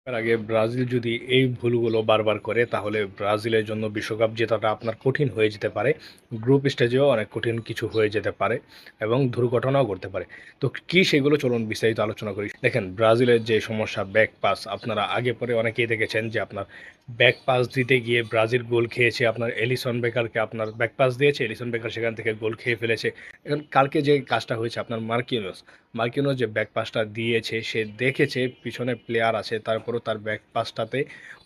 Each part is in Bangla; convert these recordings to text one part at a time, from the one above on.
এর আগে ব্রাজিল যদি এই ভুলগুলো বারবার করে তাহলে ব্রাজিলের জন্য বিশ্বকাপ জেতাটা আপনার কঠিন হয়ে যেতে পারে। গ্রুপ স্টেজেও অনেক কঠিন কিছু হয়ে যেতে পারে এবং দুর্ঘটনাও ঘটতে পারে। তো কি সেগুলো চলুন বিস্তারিত আলোচনা করি। দেখেন ব্রাজিলের যে সমস্যা ব্যাক পাস আপনারা আগে পরে অনেকেই দেখেছেন যে আপনার ব্যাক পাস দিতে গিয়ে ব্রাজিল গোল খেয়েছে। আপনার এলিসন বেকারকে আপনার ব্যাক পাস দিয়েছে, এলিসন বেকার সেখান থেকে গোল খেয়ে ফেলেছে। এখন কালকে যে কাজটা হয়েছে আপনার মার্কিনোস যে ব্যাক পাসটা দিয়েছে সে দেখেছে পিছনে প্লেয়ার আছে, তারপরেও তার ব্যাক পাসটাতে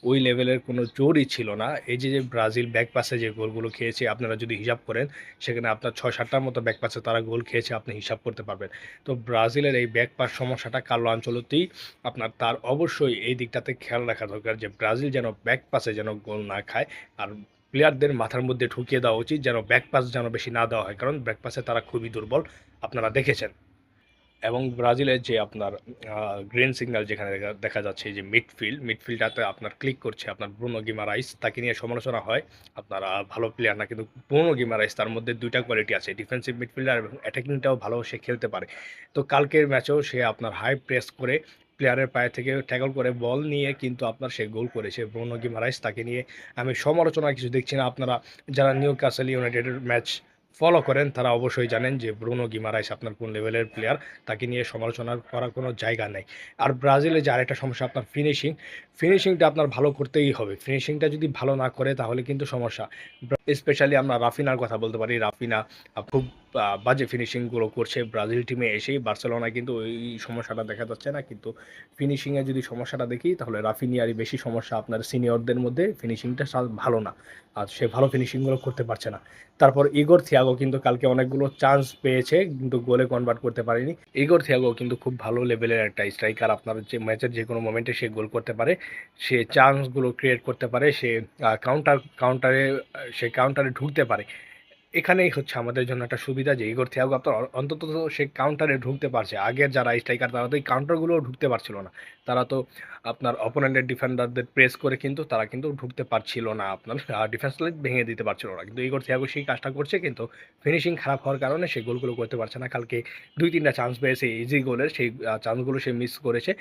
ওই লেভেলের কোনো জোরই ছিল না। এই যে ব্রাজিল ব্যাক পাসে যে গোলগুলো খেয়েছে আপনারা যদি হিসাব করেন সেখানে আপনার ৬-৭টার মতো ব্যাক পাসে তারা গোল খেয়েছে, আপনি হিসাব করতে পারবেন। তো ব্রাজিলের এই ব্যাক পাস সমস্যাটা কার্লো আনচেলত্তি আপনার তার অবশ্যই এই দিকটাতে খেয়াল রাখা দরকার যে ব্রাজিল যেন ব্যাক পাসে যেন গোল না খায়। আর প্লেয়ারদের মাথার মধ্যে ঢুকিয়ে দেওয়া উচিত যেন ব্যাক পাস যেন বেশি না দেওয়া হয়, কারণ ব্যাক পাসে তারা খুবই দুর্বল, আপনারা দেখেছেন। এবং ব্রাজিলের যে আপনার গ্রিন সিগন্যাল যেখানে দেখা যাচ্ছে যে মিডফিল্ডটাতে আপনার ক্লিক করছে আপনার ব্রুনো গিমারাইস, তাকে নিয়ে সমালোচনা হয় আপনার ভালো প্লেয়ার না, কিন্তু ব্রুনো গিমারাইস তার মধ্যে দুইটা কোয়ালিটি আছে, ডিফেন্সিভ মিডফিল্ডার এবং অ্যাটাকিংটাও ভালো সে খেলতে পারে। তো কালকের ম্যাচেও সে আপনার হাই প্রেস করে প্লেয়ারের পায়ে থেকে ট্যাকল করে বল নিয়ে কিন্তু আপনার সে গোল করেছে ব্রুনো গিমারাইস, তাকে নিয়ে আমি সমালোচনা কিছু দেখছি না। আপনারা যারা নিউ ক্যাসেল ইউনাইটেডের ম্যাচ ফলো করেন তারা অবশ্যই জানেন যে ব্রুনো গিমারাইস আপনার কোন লেভেলের প্লেয়ার, তাকে নিয়ে সমালোচনা করার কোনো জায়গা নেই। আর ব্রাজিলে যে আরেকটা সমস্যা আপনার ফিনিশিংটা আপনার ভালো করতেই হবে। ফিনিশিংটা যদি ভালো না করে তাহলে কিন্তু সমস্যা। স্পেশালি আমরা রাফিনার কথা বলতে পারি। রাফিনা খুব বাজে ফিনিশিংগুলো করছে ব্রাজিল টিমে এসেই। বার্সেলোনায় কিন্তু ওই সমস্যাটা দেখা যাচ্ছে না, কিন্তু ফিনিশিংয়ে যদি সমস্যাটা দেখি তাহলে রাফিনিয়ারই বেশি সমস্যা। আপনার সিনিয়রদের মধ্যে ফিনিশিংটা ভালো না, আর সে ভালো ফিনিশিংগুলো করতে পারছে না। তারপর ইগোর থিয়াগো কিন্তু কালকে অনেকগুলো চান্স পেয়েছে কিন্তু গোলে কনভার্ট করতে পারেনি। ইগোর থিয়াগো কিন্তু খুব ভালো লেভেলের একটা স্ট্রাইকার, আপনার যে ম্যাচের যে কোনো মোমেন্টে সে গোল করতে পারে, সে চান্সগুলো ক্রিয়েট করতে পারে, সে কাউন্টারে ঢুকতে পারে। এখানেই হচ্ছে আমাদের জন্য একটা সুবিধা যে ইগোর থিয়াগো আপনার অন্তত তো সে কাউন্টারে ঢুকতে পারছে। আগের যারা স্ট্রাইকার তারা তো এই কাউন্টারগুলোও ঢুকতে পারছিল না। তারা তো আপনার অপোনেন্টের ডিফেন্ডারদের প্রেস করে কিন্তু তারা কিন্তু ঢুকতে পারছিল না, আপনার ডিফেন্স লাইন ভেঙে দিতে পারছিল না। কিন্তু ইগোর থিয়াগো সেই কাজটা করছে, কিন্তু ফিনিশিং খারাপ হওয়ার কারণে সে গোলগুলো করতে পারছে না। কালকে ২-৩টা চান্স পেয়েছে ইজি গোলের, সেই চান্সগুলো সে মিস করেছে।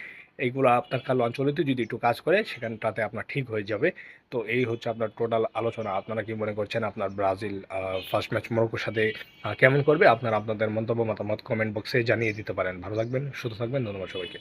এইগুলো আপনার কার্লো আনচেলত্তি যদি একটু কাজ করে সেখানটাতে আপনার ঠিক হয়ে যাবে। তো এই হচ্ছে আপনার টোটাল আলোচনা। আপনারা কি মনে করছেন আপনার ব্রাজিল ফার্স্ট ম্যাচ মরক্কোর সাথে কেমন করবে? আপনারা আপনাদের মন্তব্য মতামত কমেন্ট বক্সে জানিয়ে দিতে পারেন। ভালো থাকবেন, সুস্থ থাকবেন। ধন্যবাদ সবাইকে।